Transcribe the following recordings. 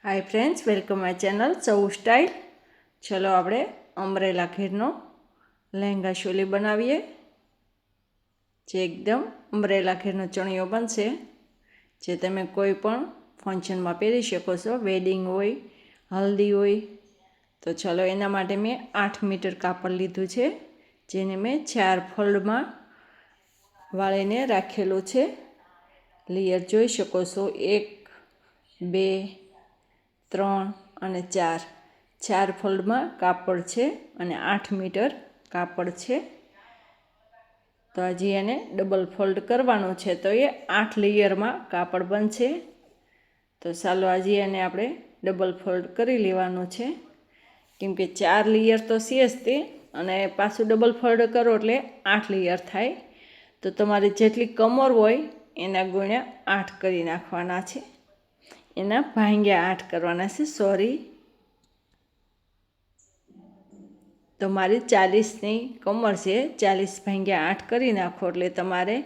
Hi friends, welcome my channel सौ style. चलो આપણે અમરેલા ઘેરનો લહેંગા ચોલી બનાવીએ, જે એકદમ અમરેલા ઘેરનો ચણિયો બનશે, જે તમે કોઈ પણ ફંક્શનમાં પહેરી શકો છો, વેડિંગ હોય, હલ્દી હોય. તો ચલો એના માટે મેં 8 મીટર કાપડ લીધું છે, જેને મેં 4 ફોલ્ડમાં વાળીને રાખેલું છે. લેયર જોઈ શકો છો, 1 2 3 અને 4 ફોલ્ડમાં કાપડ છે અને 8 મીટર કાપડ છે. તો હજી એને ડબલ ફોલ્ડ કરવાનું છે, તો એ 8 લેયરમાં કાપડ બનશે. તો ચાલો હજી એને આપણે ડબલ ફોલ્ડ કરી લેવાનું છે, કેમકે 4 લેયર તો છે જ તે, અને પાછું ડબલ ફોલ્ડ કરો એટલે 8 લેયર થાય. તો તમારી જેટલી કમર હોય એના ગુણ્યા 8 કરી નાખવાના છે, એના ભાંગ્યા 8 કરવાના છે, સોરી. તો મારી 40ની કમર છે, 40 ભાંગ્યા 8 કરી નાખો એટલે તમારે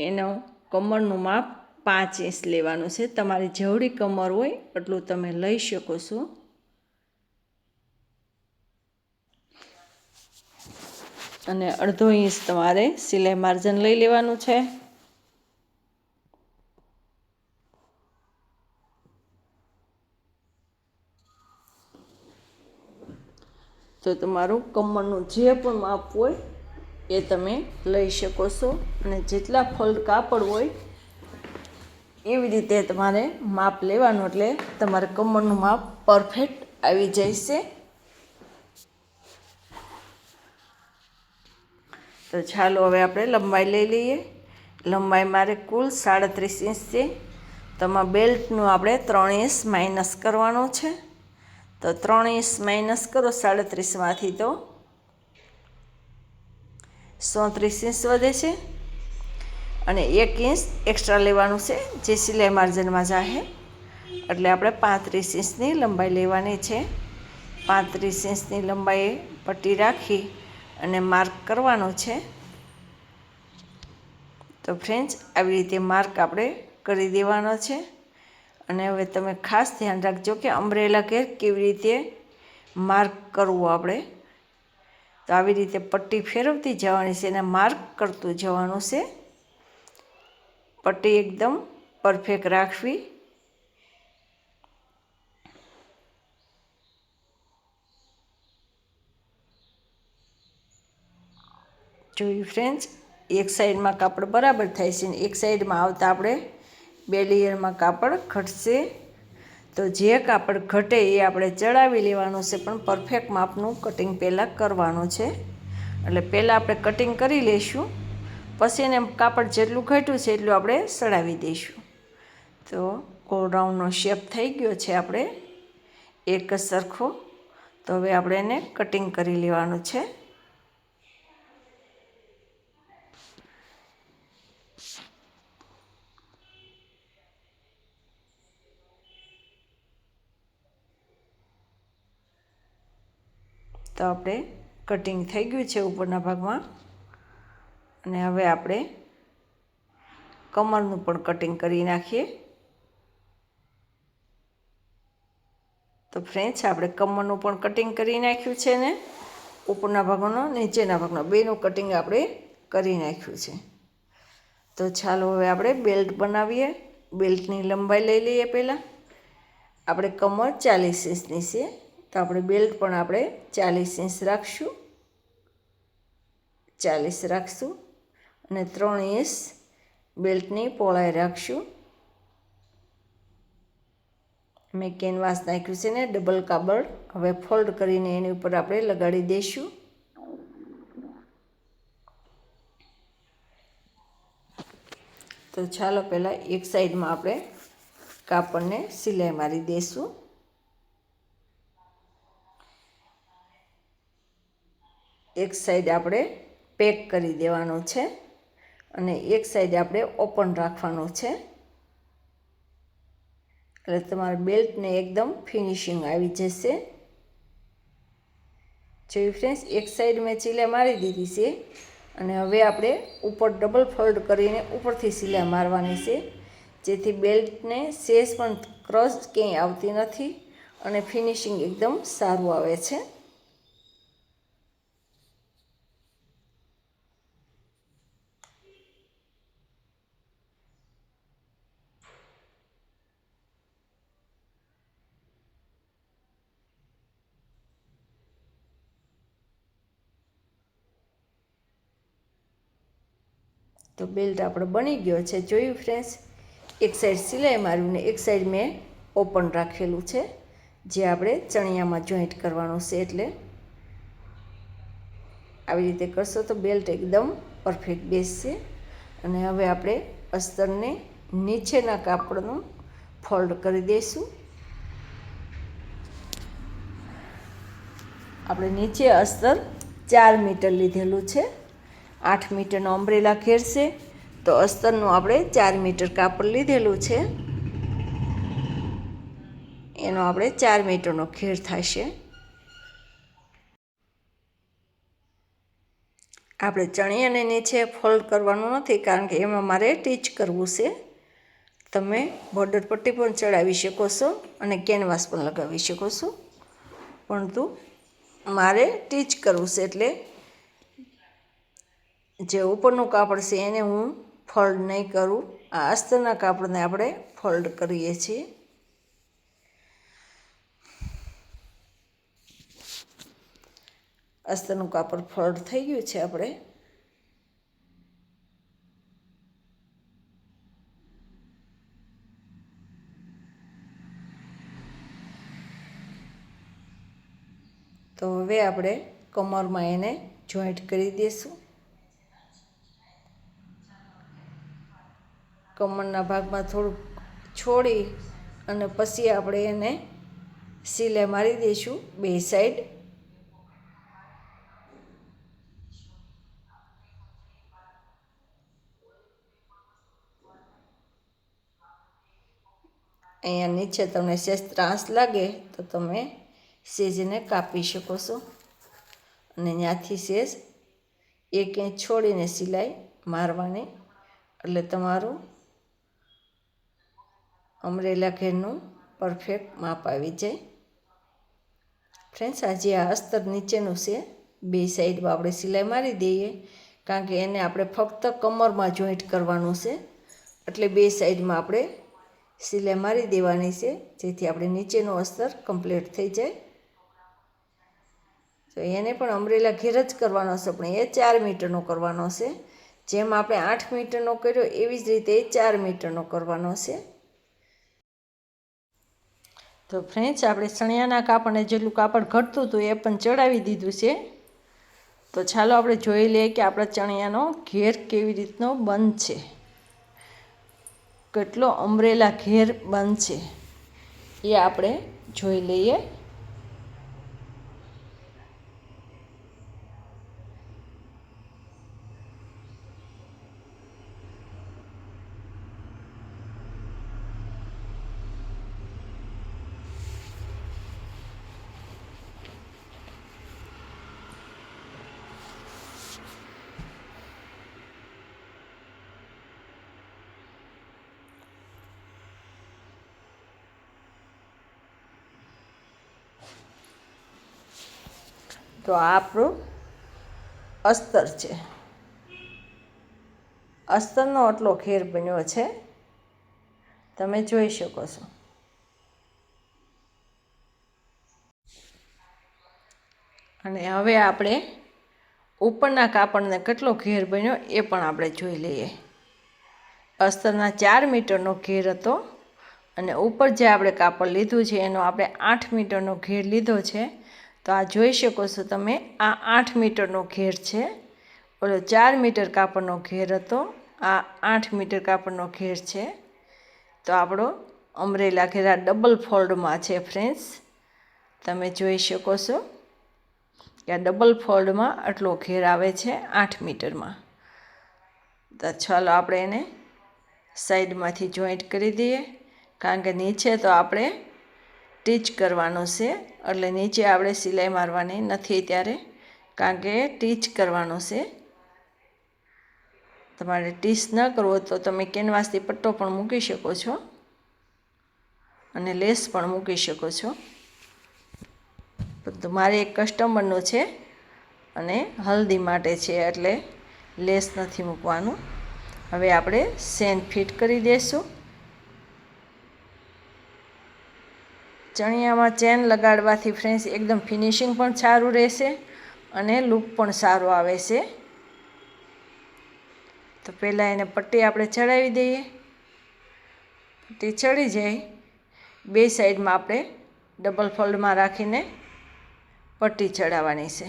એનો કમરનું માપ 5 ઇંચ લેવાનું છે. તમારી જેવડી કમર હોય એટલું તમે લઈ શકો છો. અને અડધો ઇંચ તમારે સિલાઈ માર્જન લઈ લેવાનું છે. તો તમારું કમરનું જે પણ માપ હોય એ તમે લઈ શકો છો, અને જેટલા ફોલ્ડ કાપડ હોય એવી રીતે તમારે માપ લેવાનું, એટલે તમારે કમરનું માપ પરફેક્ટ આવી જશે. તો ચાલો હવે આપણે લંબાઈ લઈ લઈએ. લંબાઈ મારે કુલ 37 ઇંચ છે. તમારા બેલ્ટનું આપણે 3 ઇંચ માઇનસ કરવાનું છે. તો 3 ઇંચ માઇનસ કરો 37માંથી, તો 34 ઇંચ વધે છે. અને 1 ઇંચ એક્સ્ટ્રા લેવાનું છે, જે સિલાઈ માર્જનમાં જાહે. એટલે આપણે 35 ઇંચની લંબાઈ લેવાની છે. 35 ઇંચની લંબાઈએ પટ્ટી રાખી અને માર્ક કરવાનો છે. તો ફ્રેન્ડ્સ, આવી રીતે માર્ક આપણે કરી દેવાનો છે. અને હવે તમે ખાસ ધ્યાન રાખજો કે અમરેલા ઘેર કેવી રીતે માર્ક કરવું આપણે. તો આવી રીતે પટ્ટી ફેરવતી જવાની છે અને માર્ક કરતું જવાનું છે. પટ્ટી એકદમ પરફેક્ટ રાખવી. જોયું ફ્રેન્ડ્સ, એક સાઈડમાં કાપડ બરાબર થાય છે, ને એક સાઈડમાં આવતા આપણે 2 લેયરમાં કાપડ ઘટશે. તો જે કાપડ ઘટે એ આપણે ચડાવી લેવાનું છે, પણ પરફેક્ટ માપનું કટિંગ પહેલાં કરવાનું છે. એટલે પહેલાં આપણે કટિંગ કરી લઈશું, પછી એને કાપડ જેટલું ઘટ્યું છે એટલું આપણે ચડાવી દઈશું. તો ગોળ રાઉન્ડનો શેપ થઈ ગયો છે આપણે એક જ સરખો. તો હવે આપણે એને કટિંગ કરી લેવાનું છે. તો આપણે કટિંગ થઈ ગયું છે ઉપરના ભાગમાં. અને હવે આપણે કમરનું પણ કટિંગ કરી નાખીએ. તો ફ્રેન્ડ્સ, આપણે કમરનું પણ કટિંગ કરી નાખ્યું છે, ને ઉપરના ભાગનો નીચેના ભાગનો બેનું કટિંગ આપણે કરી નાખ્યું છે. તો ચાલો હવે આપણે બેલ્ટ બનાવીએ. બેલ્ટની લંબાઈ લઈ લઈએ. પહેલાં આપણે કમર 40 ઇંચની છે, તો આપણે બેલ્ટ પણ આપણે 40 ઇંચ રાખશું. 40 રાખશું અને 3 ઇંચ બેલ્ટની પહોળાઈ રાખશું. મેં કેનવાસ નાખ્યું છે ને ડબલ કાપડ હવે ફોલ્ડ કરીને એની ઉપર આપણે લગાડી દઈશું. તો ચાલો પહેલાં એક સાઈડમાં આપણે કાપડને સિલાઈ મારી દઈશું. એક સાઈડ આપણે પેક કરી દેવાનું છે અને એક સાઈડ આપણે ઓપન રાખવાનું છે, એટલે તમારા બેલ્ટને એકદમ ફિનિશિંગ આવી જશે. જોયું ફ્રેન્ડ્સ, એક સાઈડ મેં સિલાઈ મારી દીધી છે, અને હવે આપણે ઉપર ડબલ ફોલ્ડ કરીને ઉપરથી સિલાઈ મારવાની છે, જેથી બેલ્ટને સેજ પણ ક્રોસ ક્યાંય આવતી નથી અને ફિનિશિંગ એકદમ સારું આવે છે. તો બેલ્ટ આપણો બની ગયો છે. જોયું ફ્રેન્ડ્સ, એક સાઈડ સિલાઈ માર્યું ને એક સાઈડ મેં ઓપન રાખેલું છે, જે આપણે ચણિયામાં જોઈન્ટ કરવાનું છે. એટલે આવી રીતે કરશો તો બેલ્ટ એકદમ પરફેક્ટ બેસશે. અને હવે આપણે અસ્તરને નીચેના કાપડનું ફોલ્ડ કરી દઈશું. આપણે નીચે અસ્તર 4 મીટર લીધેલું છે. 8 મીટરનો અમ્બ્રેલા ઘેર છે, તો અસ્તરનું આપણે 4 મીટર કાપડ લીધેલું છે, એનો આપણે 4 મીટરનો ઘેર થશે. આપણે ચણિયાને નીચે ફોલ્ડ કરવાનું નથી, કારણ કે એમાં મારે ટીચ કરવું છે. તમે બોર્ડર પટ્ટી પણ ચડાવી શકો છો અને કેનવાસ પણ લગાવી શકો છો, પરંતુ મારે ટીચ કરવું છે, એટલે જે ઉપરનું કાપડ છે એને હું ફોલ્ડ નહીં કરું. આ અસ્તરના કાપડને આપણે ફોલ્ડ કરીએ છીએ. અસ્તરનું કાપડ ફોલ્ડ થઈ ગયું છે. આપણે તો હવે આપણે કમરમાં એને જોઈન્ટ કરી દઈશું. કમરના ભાગમાં થોડુંક છોડી અને પછી આપણે એને સિલાઈ મારી દઈશું બે સાઈડ. અહીંયા નીચે તમને સેજ ત્રાસ લાગે તો તમે સેજને કાપી શકો છો, અને ત્યાંથી સેજ 1 ઇંચ છોડીને સિલાઈ મારવાની, એટલે તમારું અમ્બ્રેલા ઘેરનું પરફેક્ટ માપ આવી જાય. ફ્રેન્ડ્સ, આજે આ અસ્તર નીચેનું છે, બે સાઈડમાં આપણે સિલાઈ મારી દઈએ, કારણ કે એને આપણે ફક્ત કમરમાં જોઈન્ટ કરવાનું છે, એટલે બે સાઈડમાં આપણે સિલાઈ મારી દેવાની છે, જેથી આપણે નીચેનું અસ્તર કમ્પ્લીટ થઈ જાય. તો એને પણ અમ્બ્રેલા ઘેર જ કરવાનો છે, પણ એ 4 મીટરનો કરવાનો છે. જેમ આપણે 8 મીટરનો કર્યો એવી જ રીતે 4 મીટરનો કરવાનો છે. તો ફ્રેન્ડ્સ, આપણે ચણિયાના કાપડને જેટલું કાપડ ઘટતું હતું એ પણ ચડાવી દીધું છે. તો ચાલો આપણે જોઈ લઈએ કે આપણા ચણિયાનો ઘેર કેવી રીતનો બનશે, કેટલો અમ્બ્રેલા ઘેર બનશે એ આપણે જોઈ લઈએ. તો આ આપણું અસ્તર છે. અસ્તરનો આટલો ઘેર બન્યો છે, તમે જોઈ શકો છો. અને હવે આપણે ઉપરના કાપડને કેટલો ઘેર બન્યો એ પણ આપણે જોઈ લઈએ. અસ્તરના 4 મીટરનો ઘેર હતો, અને ઉપર જે આપણે કાપડ લીધું છે એનો આપણે 8 મીટરનો ઘેર લીધો છે. તો આ જોઈ શકો છો તમે, આ 8 મીટરનો ઘેર છે. ઓલો 4 મીટર કાપડનો ઘેર હતો, આ 8 મીટર કાપડનો ઘેર છે. તો આપણો અમ્બ્રેલા ઘેર આ ડબલ ફોલ્ડમાં છે. ફ્રેન્ડ્સ, તમે જોઈ શકો છો કે આ ડબલ ફોલ્ડમાં આટલો ઘેર આવે છે 8 મીટરમાં. તો ચાલો આપણે એને સાઈડમાંથી જોઈન્ટ કરી દઈએ, કારણ કે નીચે તો આપણે ટીચ કરવાનું છે, એટલે નીચે આપણે સિલાઈ મારવાની નથી ત્યારે, કારણ કે ટીચ કરવાનું છે. તમારે ટીચ ન કરવો તો તમે કેનવાસથી પટ્ટો પણ મૂકી શકો છો, અને લેસ પણ મૂકી શકો છો. તો મારે એક કસ્ટમરનું છે અને હલ્દી માટે છે એટલે લેસ નથી મૂકવાનું. હવે આપણે સેન ફિટ કરી દઈશું. ચણિયામાં ચેન લગાડવાથી ફ્રેન્ડ્સ એકદમ ફિનિશિંગ પણ સારું રહેશે અને લુક પણ સારો આવે છે. તો પહેલાં એને પટ્ટી આપણે ચડાવી દઈએ. પટ્ટી ચડી જાય બે સાઈડમાં આપણે ડબલ ફોલ્ડમાં રાખીને પટ્ટી ચડાવવાની છે.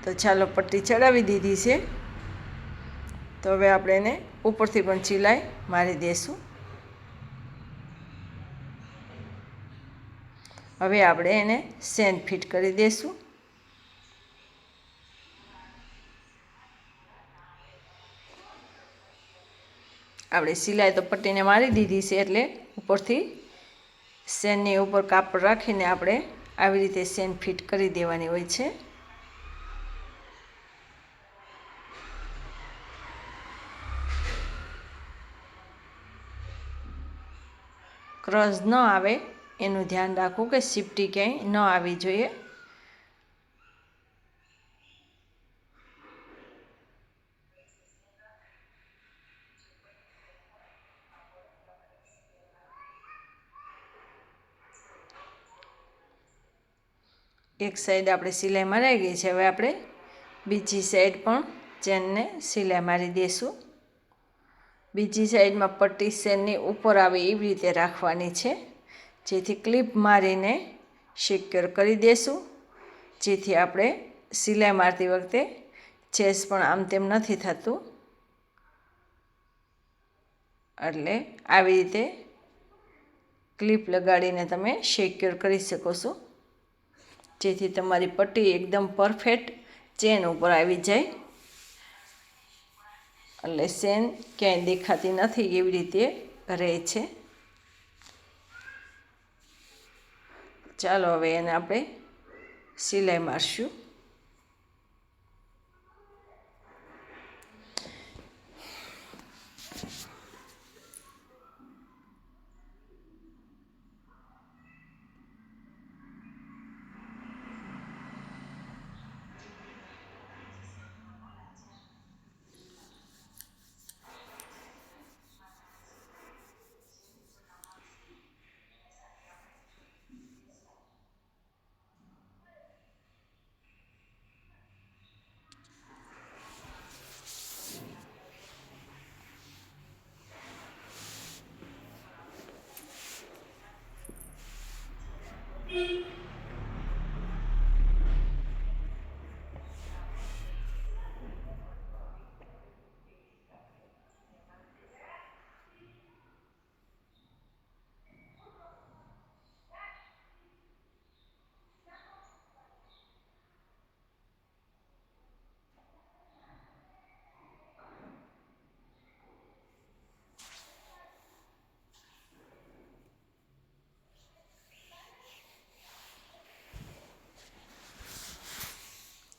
તો ચાલો પટ્ટી ચડાવી દીધી છે. તો હવે આપણે એને ઉપરથી પણ સિલાઈ મારી દઈશું. હવે આપણે એને સેન ફિટ કરી દઈશું. આપણે સિલાઈ તો પટ્ટીને મારી દીધી છે એટલે ઉપરથી સેનની ઉપર કાપડ રાખીને આપણે આવી રીતે સેન ફિટ કરી દેવાની હોય છે. ક્રોસ ન આવે એનું ધ્યાન રાખવું કે સિફટી ક્યાંય ન આવી જોઈએ. એક સાઈડ આપણે સિલાઈ મરાઈ ગઈ છે. હવે આપણે બીજી સાઈડ પણ ચેનને સિલાઈ મારી દઈશું. બીજી સાઈડમાં પટ્ટી સેનની ઉપર આવે એવી રીતે રાખવાની છે, જેથી ક્લિપ મારીને સિક્યોર કરી દઈશું. જેથી આપણે સિલાઈ મારતી વખતે ચેસ પણ આમ તેમ નથી થતું. એટલે આવી રીતે ક્લિપ લગાડીને તમે સિક્યોર કરી શકો છો, જેથી તમારી પટ્ટી એકદમ પરફેક્ટ ચેન ઉપર આવી જાય. એટલે સેન ક્યાંય દેખાતી નથી એવી રીતે રહે છે. ચાલો હવે એને આપણે સિલાઈ મારશું.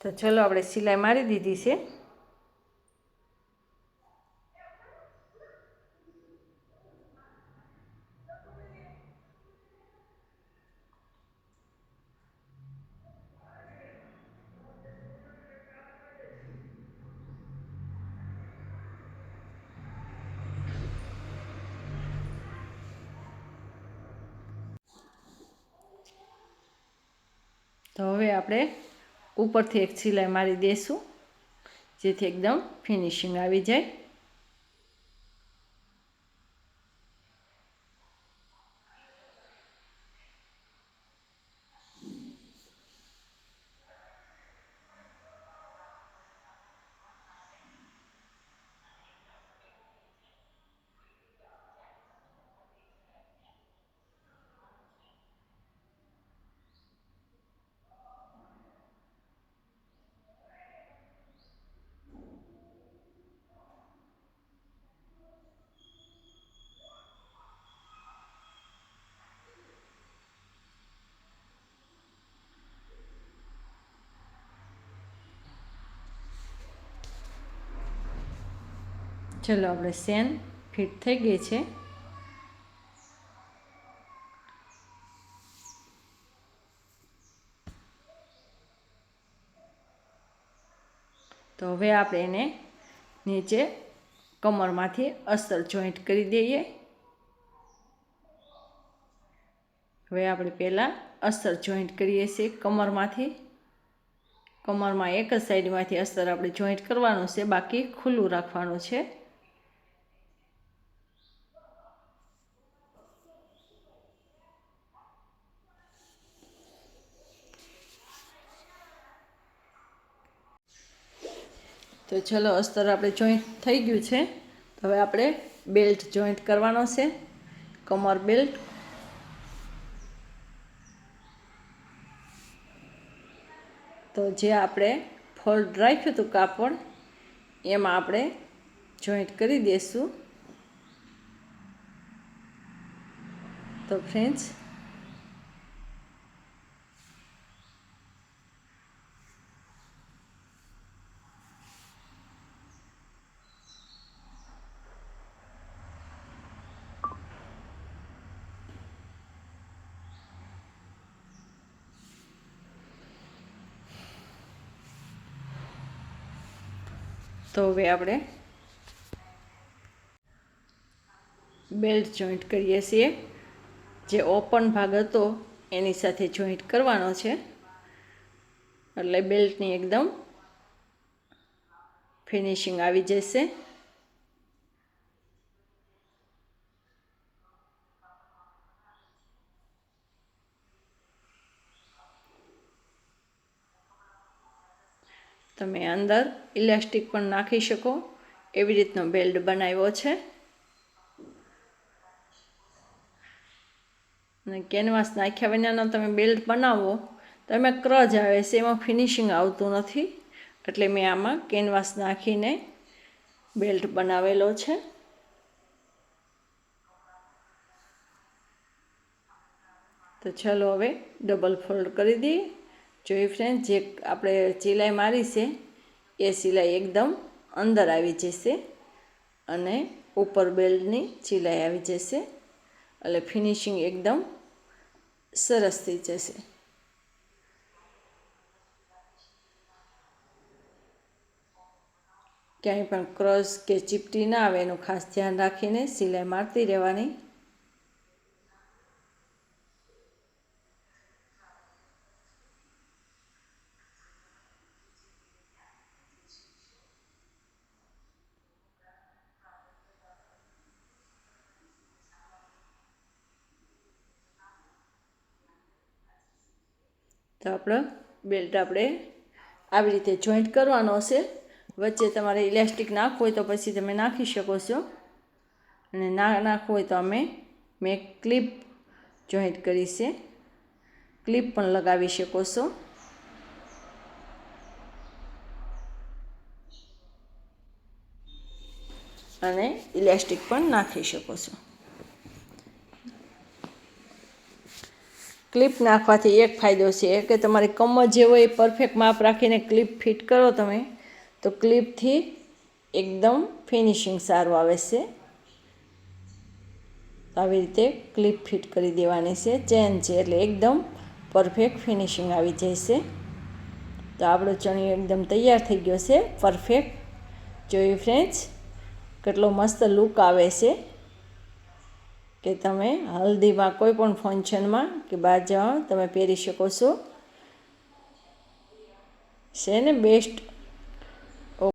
તો ચલો આપણે સિલાઈ મારી દીધી છે. તો હવે આપણે ઉપરથી એક સિલાઈ મારી દઈશું, જેથી એકદમ ફિનિશિંગ આવી જાય. ચલો આપણે સેન ફિટ થઈ ગઈ છે. તો હવે આપણે એને નીચે કમરમાંથી અસ્તર જોઈન્ટ કરી દઈએ. હવે આપણે પહેલાં અસ્તર જોઈન્ટ કરીએ છીએ કમરમાંથી. કમરમાં એક જ સાઈડમાંથી અસ્તર આપણે જોઈન્ટ કરવાનું છે, બાકી ખુલ્લું રાખવાનું છે. તો ચલો અસ્તર આપણે જોઈન્ટ થઈ ગયું છે. હવે આપણે બેલ્ટ જોઈન્ટ કરવાનો છે, કમર બેલ્ટ. તો જે આપણે ફોલ્ડ રાખ્યું હતું કાપડ, એમાં આપણે જોઈન્ટ કરી દઈશું. તો ફ્રેન્ડ્સ, તો હવે આપણે બેલ્ટ જોઈન્ટ કરીએ છીએ. જે ઓપન ભાગ હતો એની સાથે જોઈન્ટ કરવાનો છે, એટલે બેલ્ટની એકદમ ફિનિશિંગ આવી જશે. તમે અંદર ઇલાસ્ટિક પણ નાખી શકો, એવી રીતનો બેલ્ટ બનાવ્યો છે. અને કેનવાસ નાખ્યા વિનાનો તમે બેલ્ટ બનાવો તો એમાં ક્રજ આવે છે, એમાં ફિનિશિંગ આવતું નથી. એટલે મેં આમાં કેનવાસ નાખીને બેલ્ટ બનાવેલો છે. તો ચાલો હવે ડબલ ફોલ્ડ કરી દઈએ. જોઈ ફ્રેન્ડ, જે આપણે સિલાઈ મારી છે એ સિલાઈ એકદમ અંદર આવી જશે અને ઉપર બેલ્ટની સિલાઈ આવી જશે, એટલે ફિનિશિંગ એકદમ સરસ થઈ જશે. ક્યાંય પણ ક્રોસ કે ચીપટી ના આવે એનું ખાસ ધ્યાન રાખીને સિલાઈ મારતી રહેવાની. તો આપણો બેલ્ટ આપણે આવી રીતે જોઈન્ટ કરવાનો છે. વચ્ચે તમારે ઇલાસ્ટિક નાખવું હોય તો પછી તમે નાખી શકો છો, અને ના નાખવું હોય તો મેં ક્લિપ જોઈન્ટ કરી છે, ક્લિપ પણ લગાવી શકો છો. અને ઇલાસ્ટિક પણ નાખી શકો છો. ક્લિપ નાખવાથી એક ફાયદો છે કે તમારી કમર જે હોય એ પરફેક્ટ માપ રાખીને ક્લિપ ફિટ કરો તમે, તો ક્લિપથી એકદમ ફિનિશિંગ સારું આવે છે. આવી રીતે ક્લિપ ફિટ કરી દેવાની છે, ચેન છે, એટલે એકદમ પરફેક્ટ ફિનિશિંગ આવી જશે. તો આપણો ચણિયો એકદમ તૈયાર થઈ ગયો છે, પરફેક્ટ. જોયું ફ્રેન્ડ્સ, કેટલો મસ્ત લુક આવે છે કે તમે હલ્દીમાં કોઈ પણ ફંક્શનમાં કે બહાર જાઓ તમે પહેરી શકો છો. છે ને બેસ્ટ